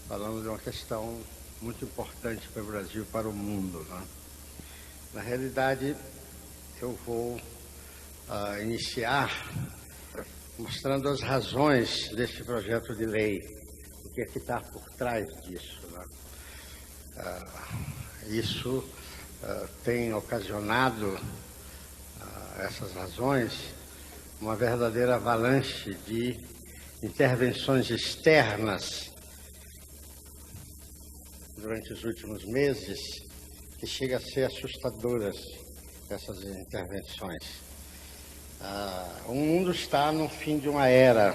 falando de uma questão muito importante para o Brasil e para o mundo, né? Na realidade, eu vou iniciar mostrando as razões desse projeto de lei, o que é que está por trás disso, né? Isso tem ocasionado, essas razões, uma verdadeira avalanche de intervenções externas durante os últimos meses, que chega a ser assustadoras, essas intervenções. O mundo está no fim de uma era,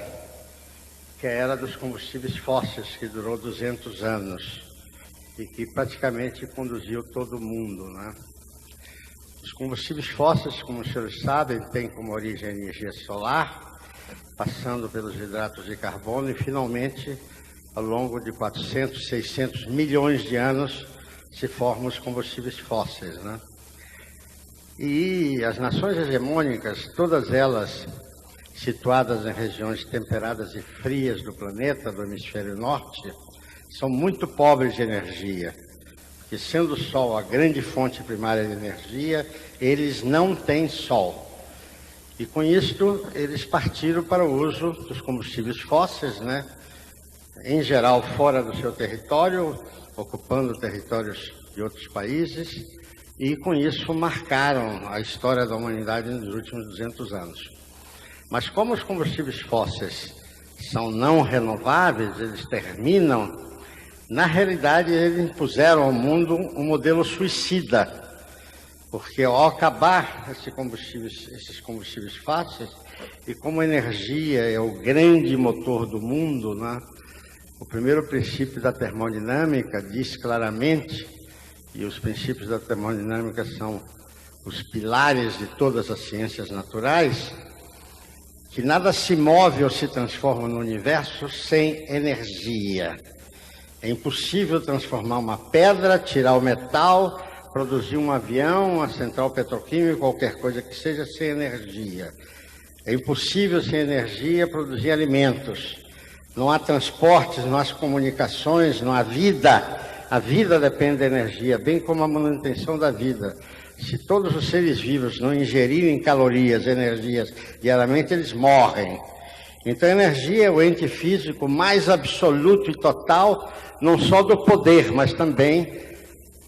que é a era dos combustíveis fósseis, que durou 200 anos e que praticamente conduziu todo o mundo, né? Os combustíveis fósseis, como os senhores sabem, têm como origem a energia solar, passando pelos hidratos de carbono e, finalmente, ao longo de 400, 600 milhões de anos, se formam os combustíveis fósseis, né? E as nações hegemônicas, todas elas situadas em regiões temperadas e frias do planeta, do hemisfério norte, são muito pobres de energia, porque sendo o Sol a grande fonte primária de energia, eles não têm Sol. E com isto, eles partiram para o uso dos combustíveis fósseis, né? Em geral fora do seu território, ocupando territórios de outros países, e com isso marcaram a história da humanidade nos últimos 200 anos. Mas como os combustíveis fósseis são não renováveis, eles terminam, na realidade eles impuseram ao mundo um modelo suicida, porque ao acabar esses combustíveis fósseis, e como a energia é o grande motor do mundo, né? O primeiro princípio da termodinâmica diz claramente, e os princípios da termodinâmica são os pilares de todas as ciências naturais, que nada se move ou se transforma no universo sem energia. É impossível transformar uma pedra, tirar o metal, produzir um avião, uma central petroquímica, qualquer coisa que seja, sem energia. É impossível, sem energia, produzir alimentos. Não há transportes, não há comunicações, não há vida. A vida depende da energia, bem como a manutenção da vida. Se todos os seres vivos não ingerirem calorias, energias diariamente, eles morrem. Então a energia é o ente físico mais absoluto e total, não só do poder, mas também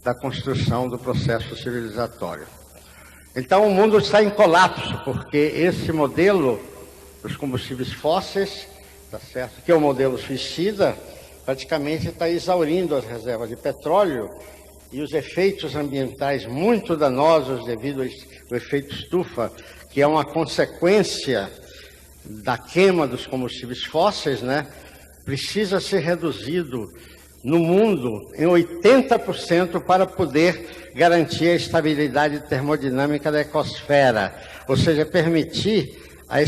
da construção do processo civilizatório. Então o mundo está em colapso, porque esse modelo dos combustíveis fósseis, tá certo, que é o modelo suicida, praticamente está exaurindo as reservas de petróleo e os efeitos ambientais muito danosos devido ao efeito estufa, que é uma consequência da queima dos combustíveis fósseis, né? Precisa ser reduzido no mundo em 80% para poder garantir a estabilidade termodinâmica da ecosfera, ou seja, permitir a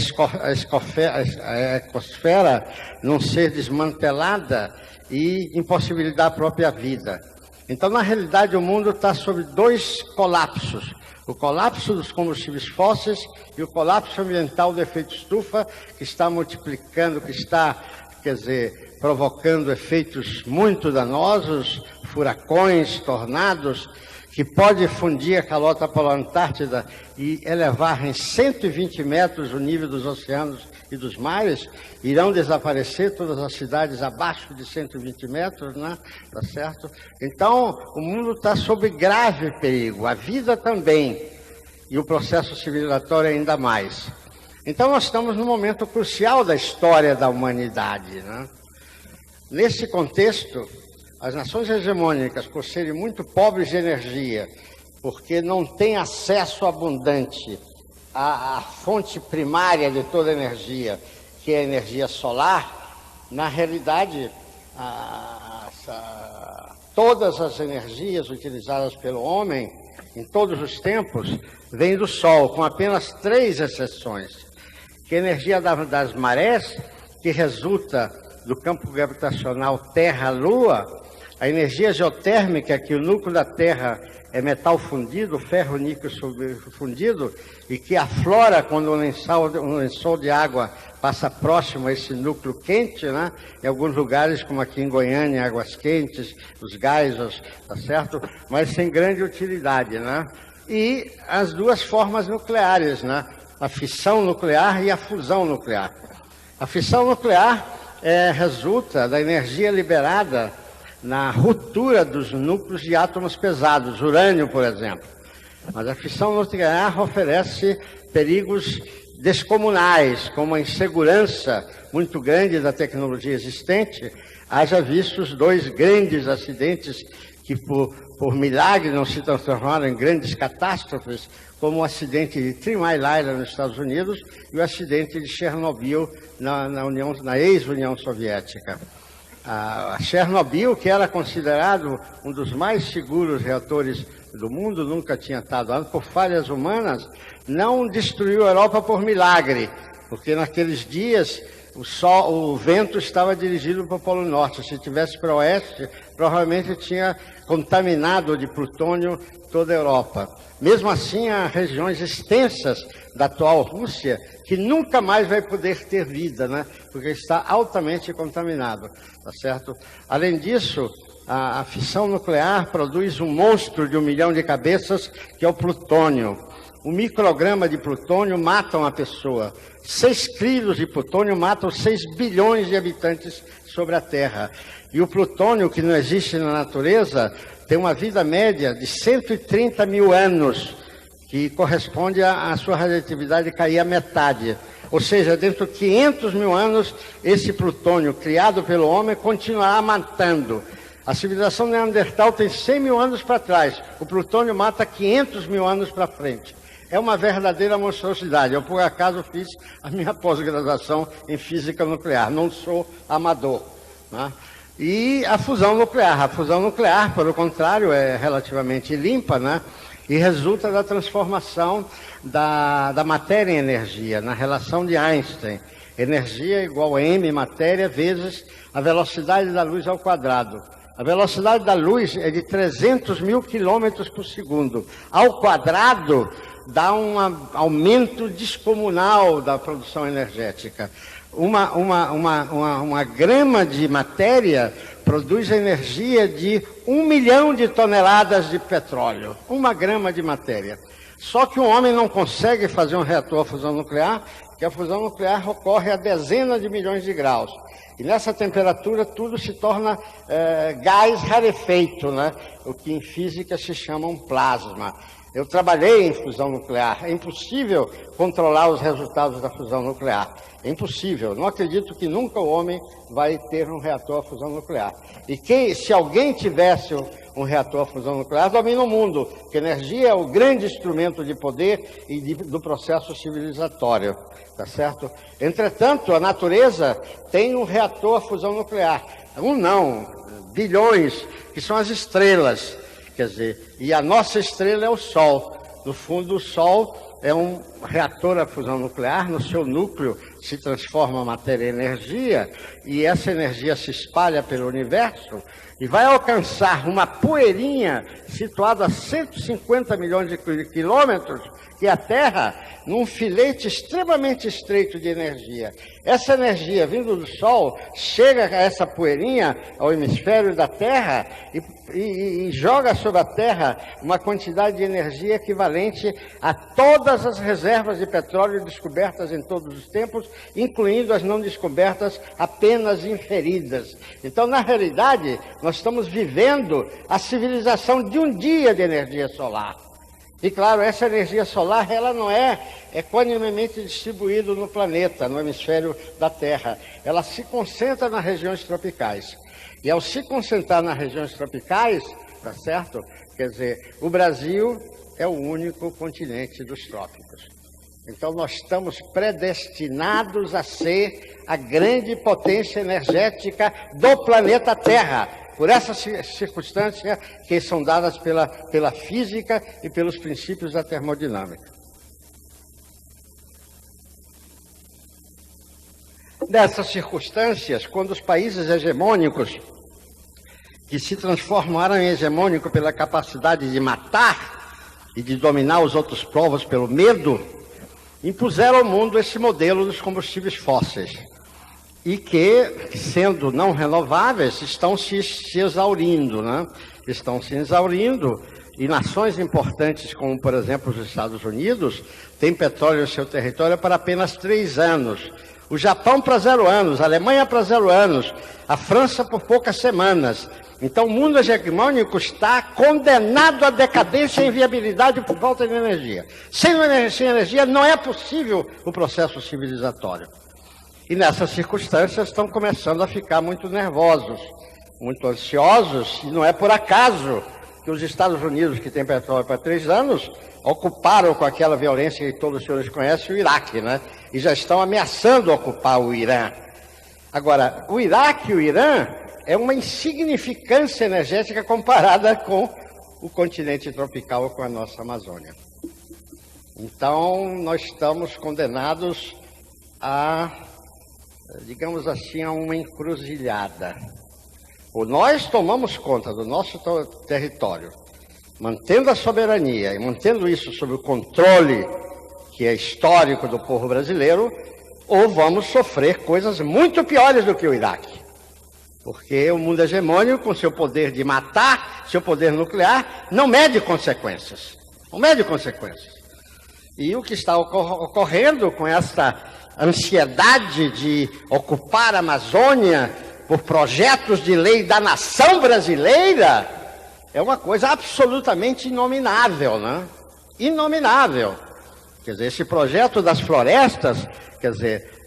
ecosfera não ser desmantelada e impossibilitar a própria vida. Então, na realidade, o mundo está sob dois colapsos. O colapso dos combustíveis fósseis e o colapso ambiental do efeito estufa, que está multiplicando, que está, provocando efeitos muito danosos, furacões, tornados, que pode fundir a calota polar Antártida e elevar em 120 metros o nível dos oceanos e dos mares. Irão desaparecer todas as cidades abaixo de 120 metros, né? Tá certo? Então, o mundo está sob grave perigo, a vida também, e o processo civilizatório ainda mais. Então, nós estamos num momento crucial da história da humanidade, né? Nesse contexto, as nações hegemônicas, por serem muito pobres de energia, porque não têm acesso abundante à fonte primária de toda a energia, que é a energia solar, na realidade, todas as energias utilizadas pelo homem, em todos os tempos, vêm do Sol, com apenas 3 exceções, que é a energia das marés, que resulta do campo gravitacional Terra-Lua, A energia geotérmica, que o núcleo da Terra é metal fundido, ferro, níquel fundido, e que aflora quando um lençol de água passa próximo a esse núcleo quente, né? Em alguns lugares, como aqui em Goiânia, águas quentes, os geysers, tá certo? Mas sem grande utilidade, né? E as duas formas nucleares, né? A fissão nuclear e a fusão nuclear. A fissão nuclear resulta da energia liberada na ruptura dos núcleos de átomos pesados, urânio, por exemplo. Mas a fissão nuclear oferece perigos descomunais, como a insegurança muito grande da tecnologia existente, haja visto os dois grandes acidentes que, por milagre, não se transformaram em grandes catástrofes, como o acidente de Three Mile Island nos Estados Unidos e o acidente de Chernobyl na ex-União Soviética. A Chernobyl, que era considerado um dos mais seguros reatores do mundo, nunca tinha estado por falhas humanas, não destruiu a Europa por milagre, porque naqueles dias o vento estava dirigido para o Polo Norte. Se tivesse para o oeste, provavelmente tinha contaminado de plutônio toda a Europa. Mesmo assim, há regiões extensas da atual Rússia que nunca mais vai poder ter vida, né? Porque está altamente contaminado, tá certo? Além disso, a fissão nuclear produz um monstro de 1 milhão de cabeças, que é o plutônio. 1 micrograma de plutônio mata uma pessoa. 6 quilos de plutônio matam 6 bilhões de habitantes sobre a Terra. E o plutônio, que não existe na natureza, tem uma vida média de 130 mil anos, que corresponde à sua radioatividade cair à metade. Ou seja, dentro de 500 mil anos, esse plutônio criado pelo homem continuará matando. A civilização neandertal tem 100 mil anos para trás. O plutônio mata 500 mil anos para frente. É uma verdadeira monstruosidade. Eu, por acaso, fiz a minha pós-graduação em física nuclear. Não sou amador, né? E a fusão nuclear. A fusão nuclear, pelo contrário, é relativamente limpa, né? E resulta da transformação da matéria em energia, na relação de Einstein. Energia igual a m matéria vezes a velocidade da luz ao quadrado. A velocidade da luz é de 300 mil quilômetros por segundo. Ao quadrado, dá um aumento descomunal da produção energética. Uma grama de matéria produz energia de 1 milhão de toneladas de petróleo. 1 grama de matéria. Só que o homem não consegue fazer um reator a fusão nuclear, porque a fusão nuclear ocorre a dezenas de milhões de graus. E nessa temperatura tudo se torna gás rarefeito, né? O que em física se chama um plasma. Eu trabalhei em fusão nuclear. É impossível controlar os resultados da fusão nuclear. É impossível. Não acredito que nunca o homem vai ter um reator a fusão nuclear. E se alguém tivesse um reator a fusão nuclear, domina o mundo, porque energia é o grande instrumento de poder e do processo civilizatório, tá certo? Entretanto, a natureza tem um reator a fusão nuclear. Bilhões, que são as estrelas. Quer dizer, e a nossa estrela é o Sol. No fundo, o Sol é um reator a fusão nuclear. No seu núcleo se transforma a matéria em energia, e essa energia se espalha pelo universo e vai alcançar uma poeirinha situada a 150 milhões de quilômetros, que é a Terra, num filete extremamente estreito de energia. Essa energia vindo do Sol chega a essa poeirinha, ao hemisfério da Terra, e joga sobre a Terra uma quantidade de energia equivalente a todas as reservas de petróleo descobertas em todos os tempos, incluindo as não descobertas apenas inferidas. Então, na realidade, nós estamos vivendo a civilização de um dia de energia solar. E, claro, essa energia solar, ela não é equanimemente distribuída no planeta, no hemisfério da Terra. Ela se concentra nas regiões tropicais. E ao se concentrar nas regiões tropicais, tá certo? Quer dizer, o Brasil é o único continente dos trópicos. Então, nós estamos predestinados a ser a grande potência energética do planeta Terra, por essas circunstâncias que são dadas pela física e pelos princípios da termodinâmica. Nessas circunstâncias, quando os países hegemônicos que se transformaram em hegemônico pela capacidade de matar e de dominar os outros povos pelo medo, impuseram ao mundo esse modelo dos combustíveis fósseis. E que, sendo não renováveis, estão se exaurindo, né? Estão se exaurindo, e nações importantes, como, por exemplo, os Estados Unidos, têm petróleo no seu território para apenas 3 anos. O Japão para 0 anos, a Alemanha para 0 anos, a França por poucas semanas. Então, o mundo hegemônico está condenado à decadência e inviabilidade por falta de energia. Sem energia não é possível o processo civilizatório. E nessas circunstâncias estão começando a ficar muito nervosos, muito ansiosos, e não é por acaso que os Estados Unidos, que têm petróleo para 3 anos, ocuparam com aquela violência que todos os senhores conhecem o Iraque, né? E já estão ameaçando ocupar o Irã. Agora, o Iraque e o Irã é uma insignificância energética comparada com o continente tropical, com a nossa Amazônia. Então, nós estamos condenados a, digamos assim, a uma encruzilhada. Ou nós tomamos conta do nosso território, mantendo a soberania e mantendo isso sob o controle que é histórico do povo brasileiro, ou vamos sofrer coisas muito piores do que o Iraque. Porque o mundo hegemônico, com seu poder de matar, seu poder nuclear, não mede consequências. Não mede consequências. E o que está ocorrendo com essa ansiedade de ocupar a Amazônia por projetos de lei da nação brasileira é uma coisa absolutamente inominável, né? Inominável. Quer dizer, esse projeto das florestas, quer dizer,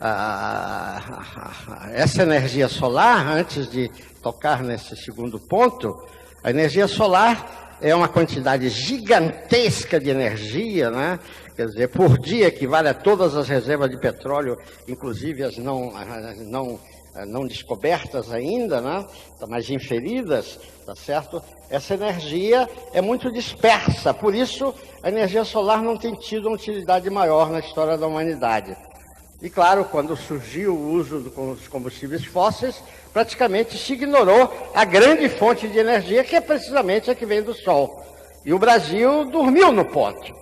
essa energia solar, antes de tocar nesse segundo ponto, a energia solar é uma quantidade gigantesca de energia, né? Quer dizer, por dia equivale a todas as reservas de petróleo, inclusive as não descobertas ainda, né? Mas inferidas, tá certo? Essa energia é muito dispersa, por isso a energia solar não tem tido uma utilidade maior na história da humanidade. E claro, quando surgiu o uso dos combustíveis fósseis, praticamente se ignorou a grande fonte de energia, que é precisamente a que vem do Sol. E o Brasil dormiu no ponto,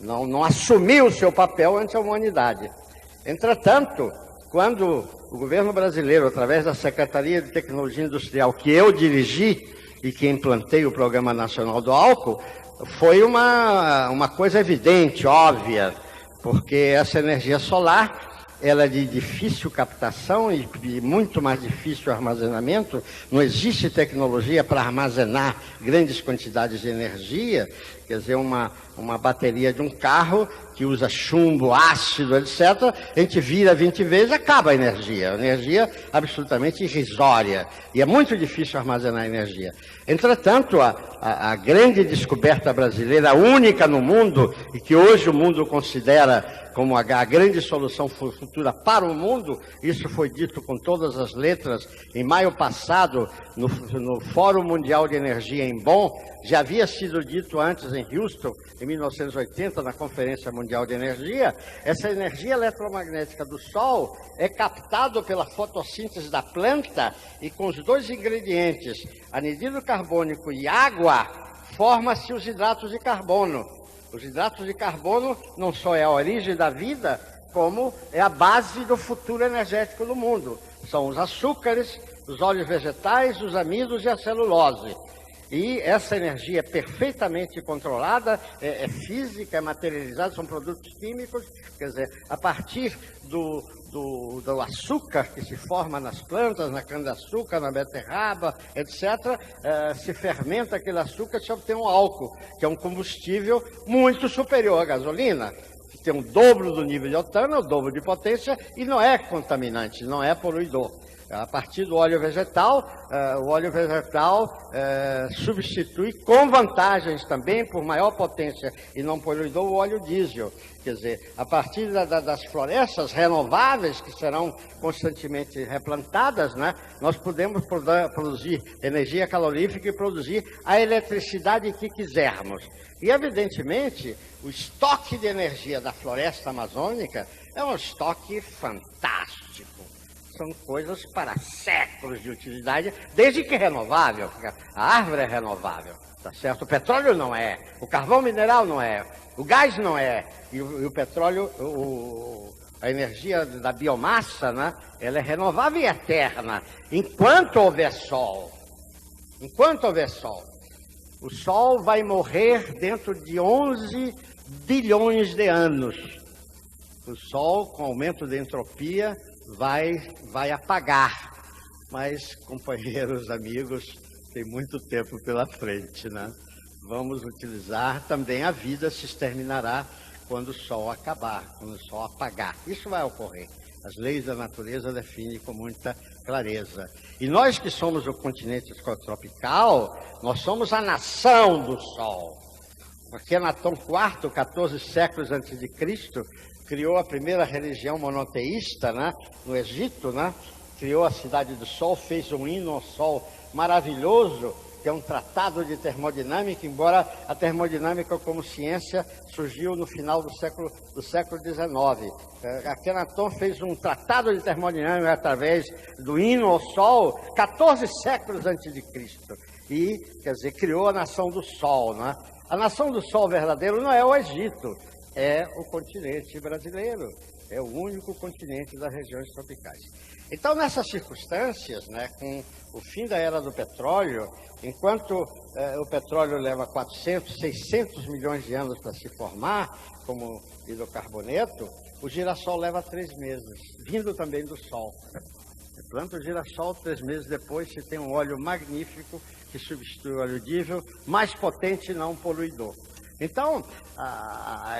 não assumiu o seu papel ante a humanidade. Entretanto, quando o governo brasileiro, através da Secretaria de Tecnologia Industrial, que eu dirigi e que implantei o Programa Nacional do Álcool, foi uma coisa evidente, óbvia, porque essa energia solar, ela é de difícil captação e de muito mais difícil armazenamento. Não existe tecnologia para armazenar grandes quantidades de energia. Quer dizer, uma bateria de um carro que usa chumbo, ácido, etc., a gente vira 20 vezes, acaba a energia absolutamente irrisória, e é muito difícil armazenar energia. Entretanto, a grande descoberta brasileira, a única no mundo, e que hoje o mundo considera como a grande solução futura para o mundo, isso foi dito com todas as letras em maio passado, no Fórum Mundial de Energia em Bonn, já havia sido dito antes em Houston, em 1980, na Conferência Mundial de Energia. Essa energia eletromagnética do Sol é captada pela fotossíntese da planta, e com os dois ingredientes, anidrido carbônico e água, forma-se os hidratos de carbono. Os hidratos de carbono não só é a origem da vida, como é a base do futuro energético do mundo. São os açúcares, os óleos vegetais, os amidos e a celulose. E essa energia é perfeitamente controlada, é física, é materializada, são produtos químicos, quer dizer, a partir do açúcar que se forma nas plantas, na cana-de-açúcar, na beterraba, etc., se fermenta aquele açúcar e se obtém um álcool, que é um combustível muito superior à gasolina, que tem o dobro do nível de octano, o dobro de potência, e não é contaminante, não é poluidor. A partir do óleo vegetal, substitui com vantagens também, por maior potência e não poluidor, o óleo diesel. Quer dizer, a partir das florestas renováveis, que serão constantemente replantadas, né, nós podemos produzir energia calorífica e produzir a eletricidade que quisermos. E, evidentemente, o estoque de energia da floresta amazônica é um estoque fantástico. são coisas para séculos de utilidade, desde que renovável, porque a árvore é renovável, tá certo? O petróleo não é, o carvão mineral não é, o gás não é, e o petróleo, a energia da biomassa, né, ela é renovável e eterna, enquanto houver sol. Enquanto houver sol. O sol vai morrer dentro de 11 bilhões de anos. O sol, com aumento da entropia, vai apagar. Mas, companheiros, amigos, tem muito tempo pela frente, né? Vamos utilizar também a vida, se exterminará quando o sol acabar, quando o sol apagar. Isso vai ocorrer. As leis da natureza definem com muita clareza. E nós que somos o continente tropical, nós somos a nação do sol. Akhenaton IV, 14 séculos antes de Cristo, criou a primeira religião monoteísta, né, no Egito, né, criou a Cidade do Sol, fez um hino ao sol maravilhoso, que é um tratado de termodinâmica, embora a termodinâmica como ciência surgiu no final do século XIX. Akhenaton fez um tratado de termodinâmica através do hino ao Sol, 14 séculos antes de Cristo. E, quer dizer, criou a nação do Sol, né? A nação do Sol verdadeiro não é o Egito, é o continente brasileiro. É o único continente das regiões tropicais. Então, nessas circunstâncias, né, com o fim da era do petróleo, enquanto o petróleo leva 400, 600 milhões de anos para se formar, como hidrocarboneto, o girassol leva 3 meses, vindo também do sol. Você planta o girassol, 3 meses depois você tem um óleo magnífico que substitui o óleo diesel, mais potente e não poluidor. Então,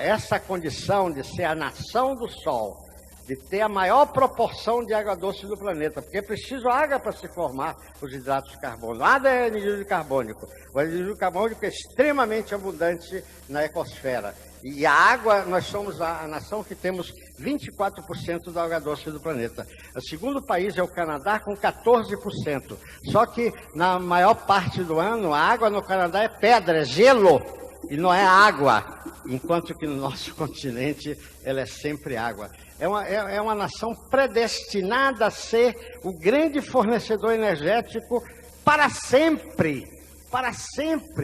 essa condição de ser a nação do Sol, de ter a maior proporção de água doce do planeta, porque é preciso água para se formar os hidratos de carbono. Nada é anidride carbônico. O anidride carbônico é extremamente abundante na ecosfera. E a água, nós somos a nação que temos 24% da água doce do planeta. O segundo país é o Canadá, com 14%. Só que, na maior parte do ano, a água no Canadá é pedra, é gelo. E não é água, enquanto que no nosso continente ela é sempre água. É uma nação predestinada a ser o grande fornecedor energético para sempre,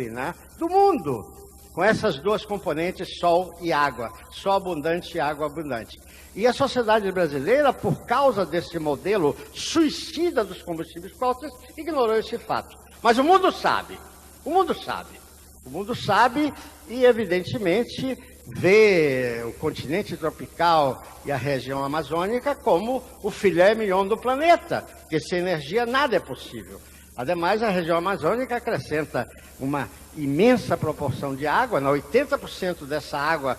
né, do mundo, com essas duas componentes, sol e água, sol abundante e água abundante. E a sociedade brasileira, por causa desse modelo suicida dos combustíveis fósseis, ignorou esse fato. Mas o mundo sabe, o mundo sabe. O mundo sabe e, evidentemente, vê o continente tropical e a região amazônica como o filé mignon do planeta, porque sem energia nada é possível. Ademais, a região amazônica acrescenta uma imensa proporção de água, 80% dessa água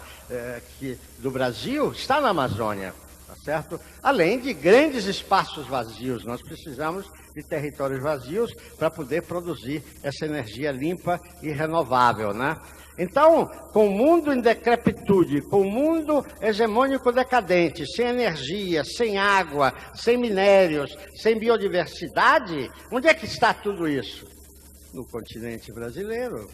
do Brasil está na Amazônia, tá certo? Além de grandes espaços vazios, nós precisamos de territórios vazios para poder produzir essa energia limpa e renovável, né? Então, com o mundo em decrepitude, com o mundo hegemônico decadente, sem energia, sem água, sem minérios, sem biodiversidade, onde é que está tudo isso? No continente brasileiro.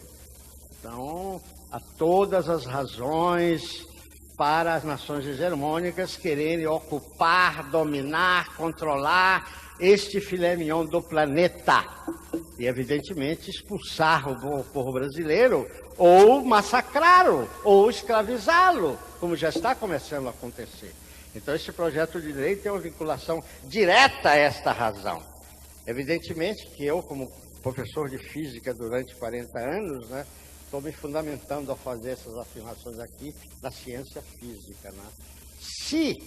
Então, há todas as razões para as nações hegemônicas quererem ocupar, dominar, controlar este filé mignon do planeta. E, evidentemente, expulsar o povo brasileiro, ou massacrá-lo, ou escravizá-lo, como já está começando a acontecer. Então, esse projeto de lei tem uma vinculação direta a esta razão. Evidentemente que eu, como professor de física durante 40 anos, né, estou me fundamentando a fazer essas afirmações aqui na ciência física, né? Se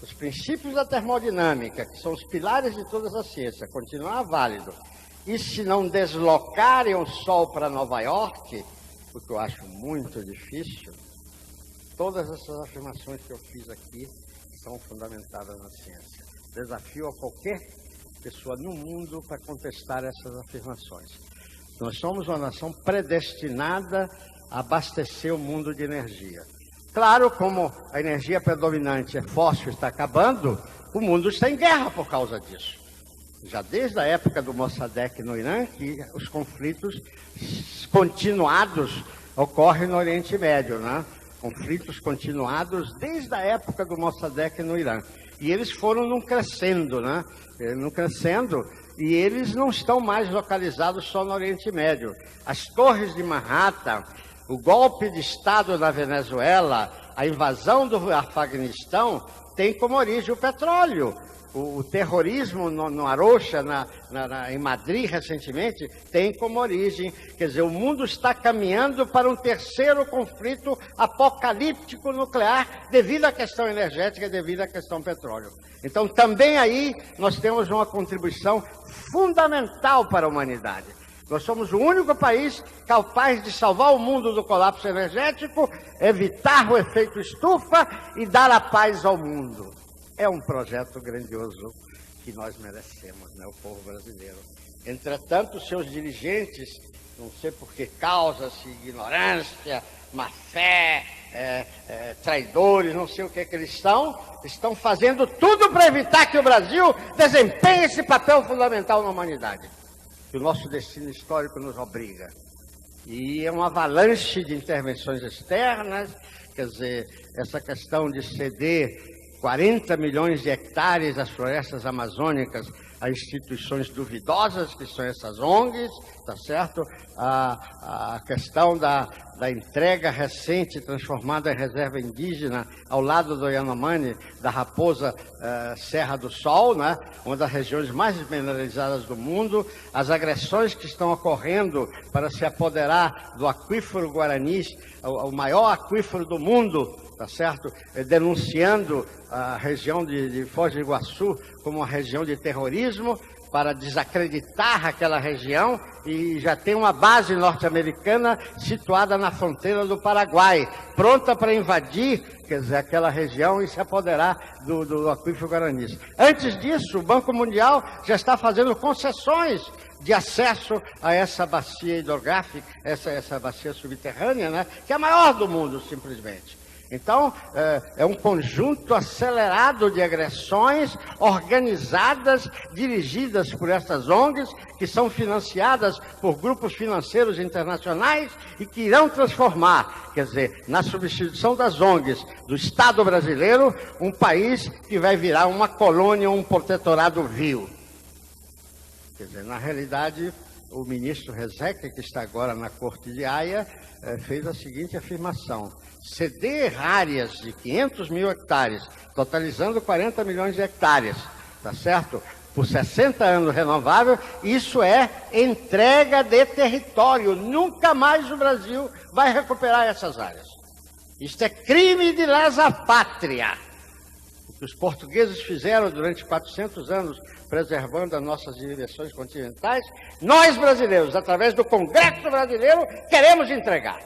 os princípios da termodinâmica, que são os pilares de toda essa ciência, continuar válido, e se não deslocarem o Sol para Nova York, o que eu acho muito difícil, todas essas afirmações que eu fiz aqui são fundamentadas na ciência. Desafio a qualquer pessoa no mundo para contestar essas afirmações. Nós somos uma nação predestinada a abastecer o mundo de energia. Claro, como a energia predominante é fóssil, está acabando, o mundo está em guerra por causa disso. Já desde a época do Mossadegh no Irã, que os conflitos continuados ocorrem no Oriente Médio, né? Conflitos continuados desde a época do Mossadegh no Irã. E eles foram num crescendo, né? Num crescendo, e eles não estão mais localizados só no Oriente Médio. As torres de Manhattan, o golpe de Estado na Venezuela, a invasão do Afeganistão, tem como origem o petróleo. O terrorismo no Arocha, em Madrid, recentemente, tem como origem. Quer dizer, o mundo está caminhando para um terceiro conflito apocalíptico nuclear devido à questão energética, devido à questão petróleo. Então, também aí, nós temos uma contribuição fundamental para a humanidade. Nós somos o único país capaz de salvar o mundo do colapso energético, evitar o efeito estufa e dar a paz ao mundo. É um projeto grandioso que nós merecemos, né, o povo brasileiro. Entretanto, seus dirigentes, não sei por que causas, ignorância, má fé, traidores, não sei o que eles estão fazendo tudo para evitar que o Brasil desempenhe esse papel fundamental na humanidade, que o nosso destino histórico nos obriga. E é uma avalanche de intervenções externas, quer dizer, essa questão de ceder 40 milhões de hectares das florestas amazônicas a instituições duvidosas, que são essas ONGs, tá certo? A questão da entrega recente, transformada em reserva indígena, ao lado do Yanomami, da Raposa Serra do Sol, né? Uma das regiões mais mineralizadas do mundo, as agressões que estão ocorrendo para se apoderar do aquífero Guarani, o maior aquífero do mundo, tá certo? Denunciando a região de Foz do Iguaçu como uma região de terrorismo, para desacreditar aquela região, e já tem uma base norte-americana situada na fronteira do Paraguai, pronta para invadir, quer dizer, aquela região e se apoderar do aquífero Guarani. Antes disso, o Banco Mundial já está fazendo concessões de acesso a essa bacia hidrográfica, essa bacia subterrânea, né, que é a maior do mundo, simplesmente. Então, é um conjunto acelerado de agressões organizadas, dirigidas por essas ONGs, que são financiadas por grupos financeiros internacionais e que irão transformar, quer dizer, na substituição das ONGs do Estado brasileiro, um país que vai virar uma colônia, um protetorado vil. Quer dizer, na realidade, o ministro Rezec, que está agora na Corte de Haia, fez a seguinte afirmação: ceder áreas de 500 mil hectares, totalizando 40 milhões de hectares, tá certo? Por 60 anos renovável, isso é entrega de território. Nunca mais o Brasil vai recuperar essas áreas. Isto é crime de lesa pátria. O que os portugueses fizeram durante 400 anos, preservando as nossas direções continentais, nós brasileiros, através do Congresso Brasileiro, queremos entregar.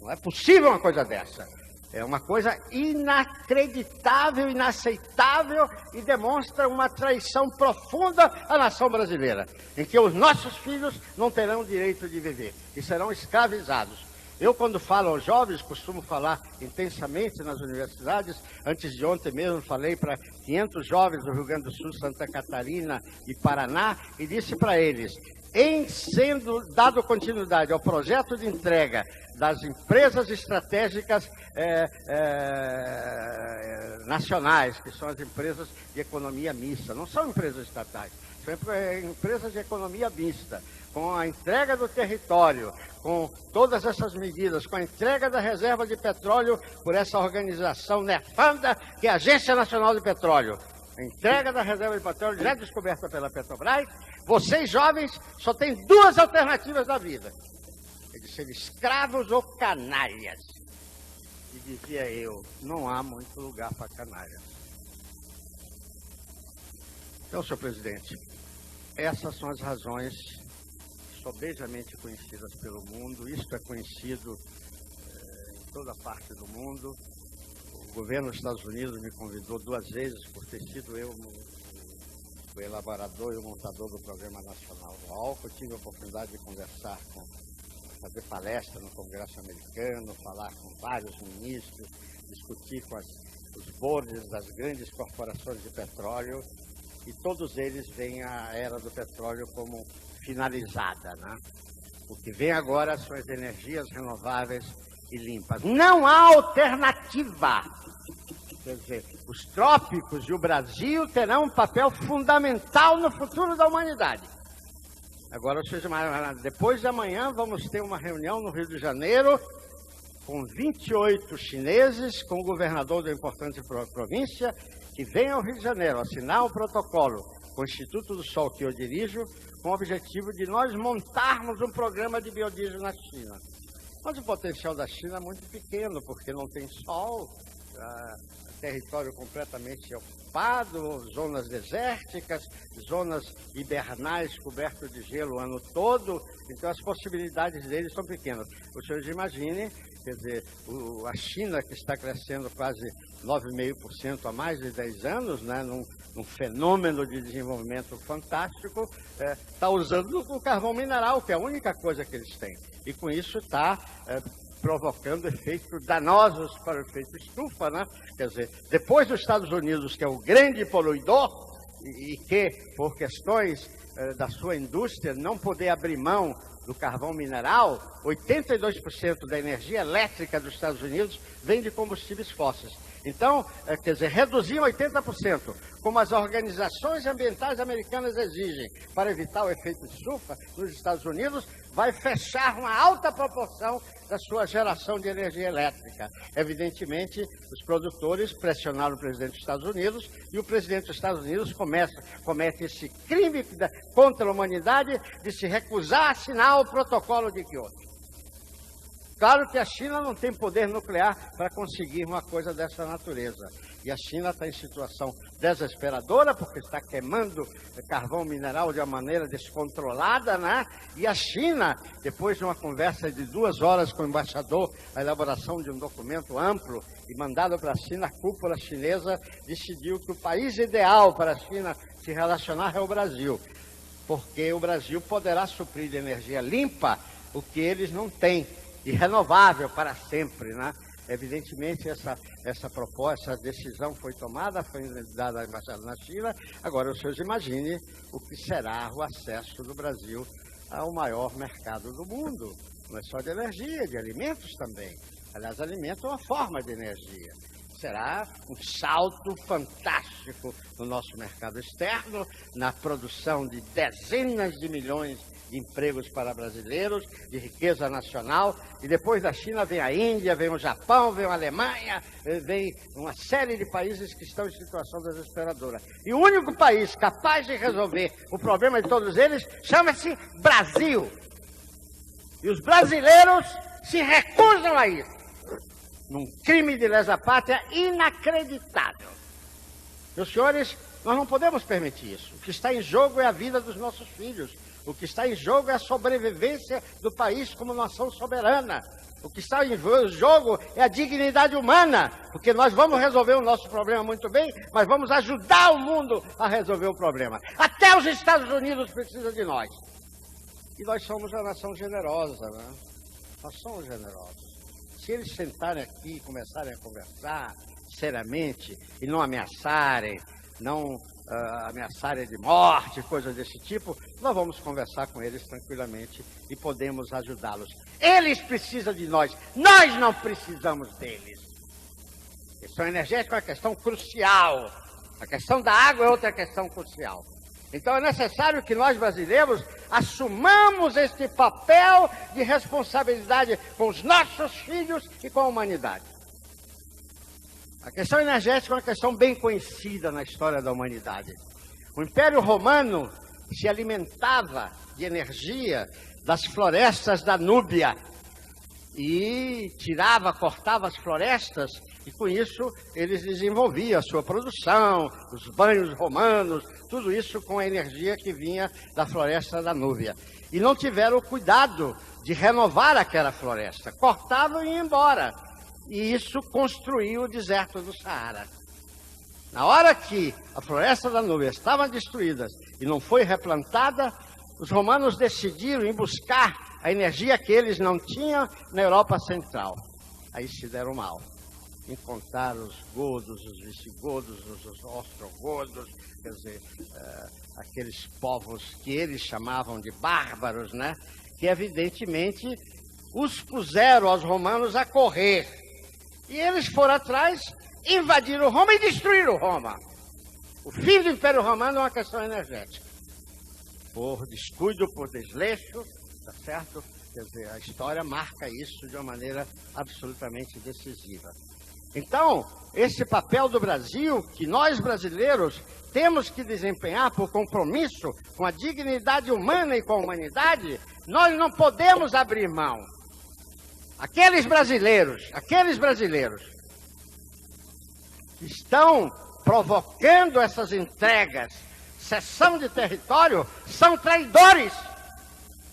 Não é possível uma coisa dessa. É uma coisa inacreditável, inaceitável e demonstra uma traição profunda à nação brasileira, em que os nossos filhos não terão direito de viver e serão escravizados. Eu, quando falo aos jovens, costumo falar intensamente nas universidades. Antes de ontem mesmo, falei para 500 jovens do Rio Grande do Sul, Santa Catarina e Paraná, e disse para eles: em sendo dado continuidade ao projeto de entrega das empresas estratégicas nacionais, que são as empresas de economia mista, não são empresas estatais, são empresas de economia mista, com a entrega do território, com todas essas medidas, com a entrega da reserva de petróleo por essa organização nefanda que é a Agência Nacional de Petróleo, a entrega da reserva de petróleo já descoberta pela Petrobras, vocês jovens só têm duas alternativas na vida: é de ser escravos ou canalhas. E dizia eu, não há muito lugar para canalhas. Então, senhor presidente, essas são as razões sobejamente conhecidas pelo mundo. Isto é conhecido em toda parte do mundo. O governo dos Estados Unidos me convidou 2 vezes, por ter sido eu o elaborador e o montador do Programa Nacional do Álcool. Eu tive a oportunidade de conversar fazer palestra no Congresso americano, falar com vários ministros, discutir com os boards das grandes corporações de petróleo, e todos eles veem a era do petróleo como finalizada, né? O que vem agora são as energias renováveis e limpas. Não há alternativa. Quer dizer, os trópicos e o Brasil terão um papel fundamental no futuro da humanidade. Agora, depois de amanhã, vamos ter uma reunião no Rio de Janeiro com 28 chineses, com o governador da importante província, que vem ao Rio de Janeiro assinar o protocolo com o Instituto do Sol que eu dirijo, com o objetivo de nós montarmos um programa de biodiesel na China. Mas o potencial da China é muito pequeno, porque não tem sol, território completamente ocupado, zonas desérticas, zonas hibernais cobertas de gelo o ano todo, então as possibilidades deles são pequenas. Os senhores imaginem, quer dizer, a China, que está crescendo quase 9,5% há mais de 10 anos, né, num fenômeno de desenvolvimento fantástico, está usando o carvão mineral, que é a única coisa que eles têm. E com isso está provocando efeitos danosos para o efeito estufa, né? Quer dizer, depois dos Estados Unidos, que é o grande poluidor, e que, por questões da sua indústria, não poder abrir mão do carvão mineral, 82% da energia elétrica dos Estados Unidos vem de combustíveis fósseis. Então, quer dizer, reduzir 80%, como as organizações ambientais americanas exigem, para evitar o efeito estufa nos Estados Unidos, vai fechar uma alta proporção da sua geração de energia elétrica. Evidentemente, os produtores pressionaram o presidente dos Estados Unidos e o presidente dos Estados Unidos comete esse crime contra a humanidade de se recusar a assinar o protocolo de Kyoto. Claro que a China não tem poder nuclear para conseguir uma coisa dessa natureza. E a China está em situação desesperadora, porque está queimando carvão mineral de uma maneira descontrolada, né? E a China, depois de uma conversa de 2 horas com o embaixador, a elaboração de um documento amplo e mandado para a China, a cúpula chinesa decidiu que o país ideal para a China se relacionar é o Brasil, porque o Brasil poderá suprir de energia limpa o que eles não têm, e renovável para sempre, né? Evidentemente, essa proposta, essa decisão foi tomada, foi dada à embaixada na China. Agora, os senhores imaginem o que será o acesso do Brasil ao maior mercado do mundo. Não é só de energia, de alimentos também. Aliás, alimentos é uma forma de energia. Será um salto fantástico no nosso mercado externo, na produção de dezenas de milhões de empregos para brasileiros, de riqueza nacional, e depois da China vem a Índia, vem o Japão, vem a Alemanha, vem uma série de países que estão em situação desesperadora. E o único país capaz de resolver o problema de todos eles chama-se Brasil. E os brasileiros se recusam a isso, num crime de lesa pátria inacreditável. Meus senhores, nós não podemos permitir isso. O que está em jogo é a vida dos nossos filhos. O que está em jogo é a sobrevivência do país como nação soberana. O que está em jogo é a dignidade humana, porque nós vamos resolver o nosso problema muito bem, mas vamos ajudar o mundo a resolver o problema. Até os Estados Unidos precisam de nós. E nós somos uma nação generosa, né? Nós somos generosos. Se eles sentarem aqui e começarem a conversar seriamente e não ameaçarem, ameaçarem de morte, coisas desse tipo, nós vamos conversar com eles tranquilamente e podemos ajudá-los. Eles precisam de nós não precisamos deles. A questão energética é uma questão crucial. A questão da água é outra questão crucial. Então é necessário que nós brasileiros assumamos este papel de responsabilidade com os nossos filhos e com a humanidade. A questão energética é uma questão bem conhecida na história da humanidade. O Império Romano se alimentava de energia das florestas da Núbia e cortava as florestas e com isso eles desenvolviam a sua produção, os banhos romanos, tudo isso com a energia que vinha da floresta da Núbia. E não tiveram o cuidado de renovar aquela floresta, cortavam e iam embora. E isso construiu o deserto do Saara. Na hora que a floresta da Núbia estava destruída e não foi replantada, os romanos decidiram ir buscar a energia que eles não tinham na Europa Central. Aí se deram mal. Encontraram os godos, os visigodos, os ostrogodos, quer dizer, aqueles povos que eles chamavam de bárbaros, né? Que evidentemente os puseram aos romanos a correr. E eles foram atrás invadiram Roma e destruíram Roma. O fim do Império Romano é uma questão energética. Por descuido, por desleixo, tá certo? Quer dizer, a história marca isso de uma maneira absolutamente decisiva. Então, esse papel do Brasil, que nós brasileiros temos que desempenhar por compromisso com a dignidade humana e com a humanidade, nós não podemos abrir mão. Aqueles brasileiros que estão provocando essas entregas, cessão de território, são traidores,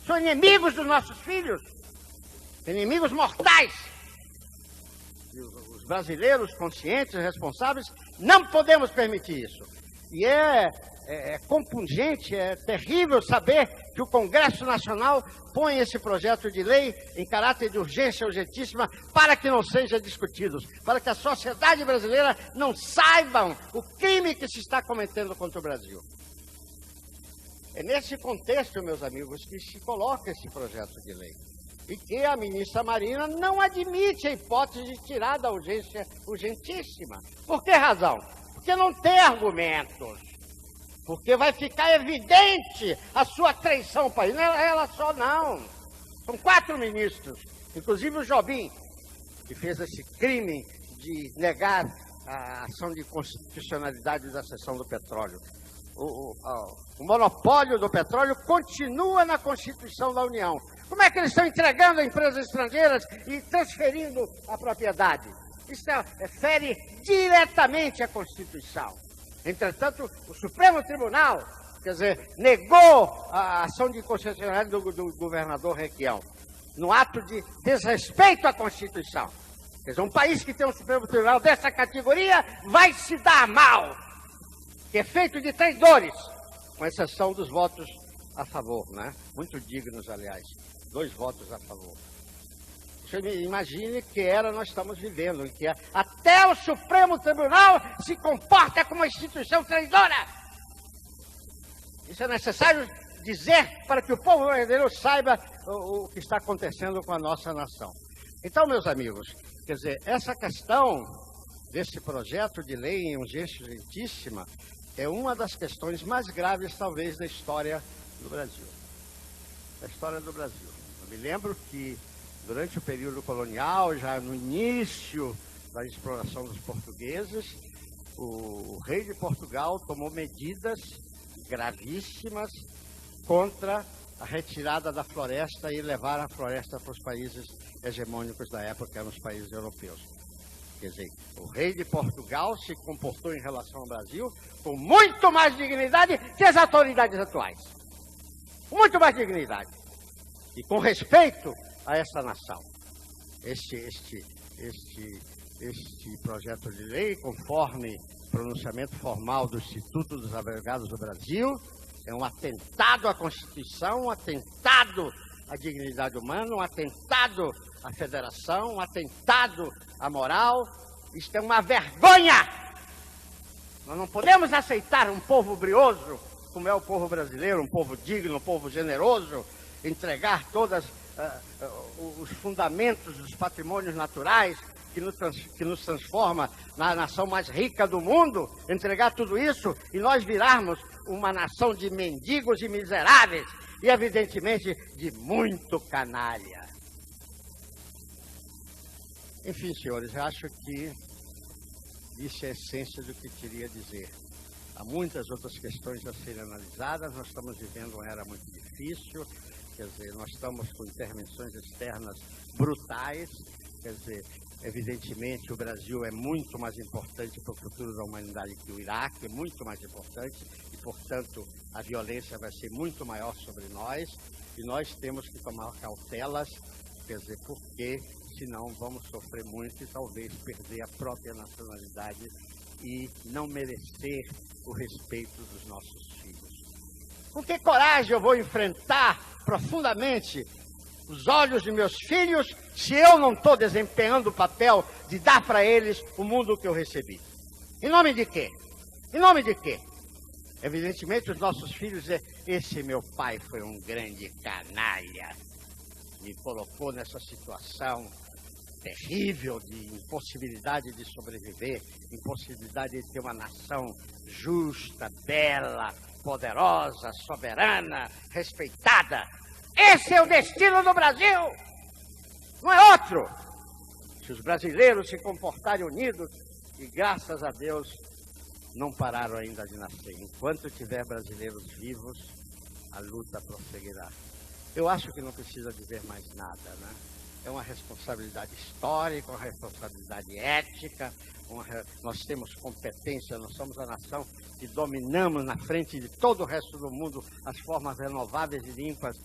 são inimigos dos nossos filhos, inimigos mortais. E os brasileiros conscientes e responsáveis não podemos permitir isso. E é compungente, é terrível saber que o Congresso Nacional põe esse projeto de lei em caráter de urgência urgentíssima para que não seja discutido, para que a sociedade brasileira não saiba o crime que se está cometendo contra o Brasil. É nesse contexto, meus amigos, que se coloca esse projeto de lei. E que a ministra Marina não admite a hipótese de tirar da urgência urgentíssima. Por que razão? Porque não tem argumentos. Porque vai ficar evidente a sua traição ao país. Não é ela só, não. São 4 ministros, inclusive o Jobim, que fez esse crime de negar a ação de constitucionalidade da cessão do petróleo. O monopólio do petróleo continua na Constituição da União. Como é que eles estão entregando a empresas estrangeiras e transferindo a propriedade? Isso fere diretamente a Constituição. Entretanto, o Supremo Tribunal, quer dizer, negou a ação de constitucionalidade do governador Requião, no ato de desrespeito à Constituição. Quer dizer, um país que tem um Supremo Tribunal dessa categoria vai se dar mal, que é feito de traidores, com exceção dos votos a favor, né? Muito dignos, aliás, 2 votos a favor. Você imagine que era nós estamos vivendo, em que até o Supremo Tribunal se comporta como uma instituição traidora. Isso é necessário dizer para que o povo brasileiro saiba o que está acontecendo com a nossa nação. Então, meus amigos, quer dizer, essa questão desse projeto de lei em urgência urgentíssima é uma das questões mais graves, talvez, da história do Brasil. Da história do Brasil. Eu me lembro que durante o período colonial, já no início da exploração dos portugueses, o rei de Portugal tomou medidas gravíssimas contra a retirada da floresta e levar a floresta para os países hegemônicos da época, que eram os países europeus. Quer dizer, o rei de Portugal se comportou em relação ao Brasil com muito mais dignidade que as autoridades atuais. Com muito mais dignidade. E com respeito a essa nação. Este projeto de lei, conforme pronunciamento formal do Instituto dos Advogados do Brasil, é um atentado à Constituição, um atentado à dignidade humana, um atentado à federação, um atentado à moral. Isto é uma vergonha! Nós não podemos aceitar um povo brioso, como é o povo brasileiro, um povo digno, um povo generoso, entregar todas os fundamentos dos patrimônios naturais que nos transforma na nação mais rica do mundo, entregar tudo isso e nós virarmos uma nação de mendigos e miseráveis e, evidentemente, de muito canalha. Enfim, senhores, eu acho que isso é a essência do que queria dizer. Há muitas outras questões a serem analisadas, nós estamos vivendo uma era muito difícil. Quer dizer, nós estamos com intervenções externas brutais, quer dizer, evidentemente o Brasil é muito mais importante para o futuro da humanidade que o Iraque, é muito mais importante, e portanto a violência vai ser muito maior sobre nós, e nós temos que tomar cautelas, quer dizer, porque senão vamos sofrer muito e talvez perder a própria nacionalidade e não merecer o respeito dos nossos filhos. Com que coragem eu vou enfrentar profundamente os olhos de meus filhos se eu não estou desempenhando o papel de dar para eles o mundo que eu recebi? Em nome de quê? Em nome de quê? Evidentemente os nossos filhos dizem, esse meu pai foi um grande canalha, me colocou nessa situação terrível de impossibilidade de sobreviver, impossibilidade de ter uma nação justa, bela, poderosa, soberana, respeitada. Esse é o destino do Brasil, não é outro. Se os brasileiros se comportarem unidos, e graças a Deus não pararam ainda de nascer. Enquanto tiver brasileiros vivos, a luta prosseguirá. Eu acho que não precisa dizer mais nada, né? É uma responsabilidade histórica, uma responsabilidade ética, nós temos competência, nós somos a nação que dominamos na frente de todo o resto do mundo as formas renováveis e limpas,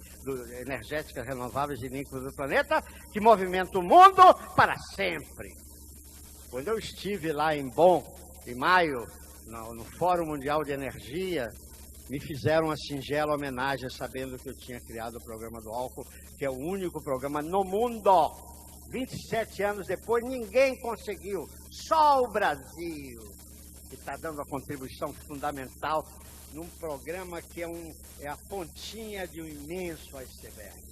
energéticas renováveis e limpas do planeta, que movimenta o mundo para sempre. Quando eu estive lá em Bonn, em maio, no Fórum Mundial de Energia, me fizeram uma singela homenagem, sabendo que eu tinha criado o programa do álcool, que é o único programa no mundo. 27 anos depois, ninguém conseguiu, só o Brasil, que está dando a contribuição fundamental num programa que é a pontinha de um imenso iceberg.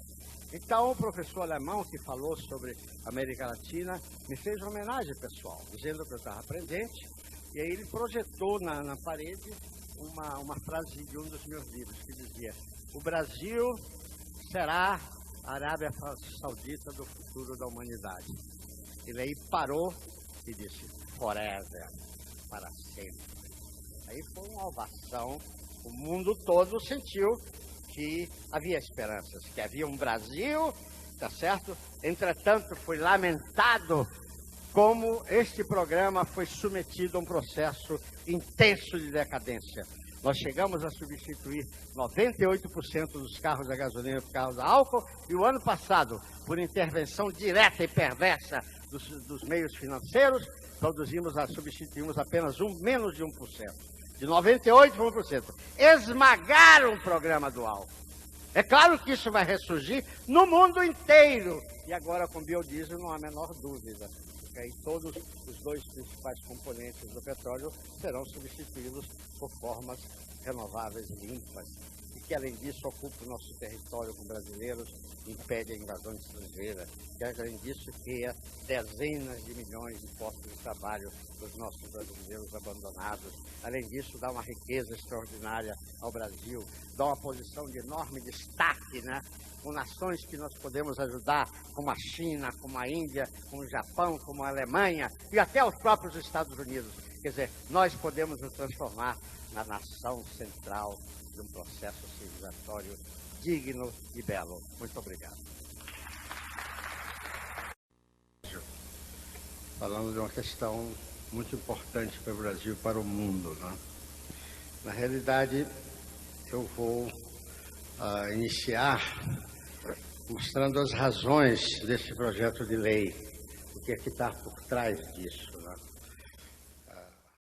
Então, o professor alemão que falou sobre a América Latina me fez uma homenagem pessoal, dizendo que eu estava presente, e aí ele projetou na parede uma frase de um dos meus livros, que dizia: o Brasil será a Arábia Saudita do futuro da humanidade. Ele aí parou e disse: forever, para sempre. Aí foi uma ovação, o mundo todo sentiu que havia esperanças, que havia um Brasil, tá certo? Entretanto, foi lamentado como este programa foi submetido a um processo intenso de decadência. Nós chegamos a substituir 98% dos carros a gasolina por carros a álcool, e o ano passado, por intervenção direta e perversa dos meios financeiros, substituímos apenas menos de 1%. De 98% para 1%. Esmagaram o programa do álcool. É claro que isso vai ressurgir no mundo inteiro. E agora com biodiesel não há a menor dúvida. Porque aí todos os dois principais componentes do petróleo serão substituídos por formas renováveis e limpas. E que, além disso, ocupa o nosso território com brasileiros, impede a invasão estrangeira. Que, além disso, cria dezenas de milhões de postos de trabalho dos nossos brasileiros abandonados. Além disso, dá uma riqueza extraordinária ao Brasil, dá uma posição de enorme destaque, né? Com nações que nós podemos ajudar, como a China, como a Índia, como o Japão, como a Alemanha e até os próprios Estados Unidos. Quer dizer, nós podemos nos transformar na nação central de um processo civilizatório digno e belo. Muito obrigado. Falando de uma questão muito importante para o Brasil e para o mundo, né? Na realidade, eu vou iniciar mostrando as razões desse projeto de lei, o que é que está por trás disso, né?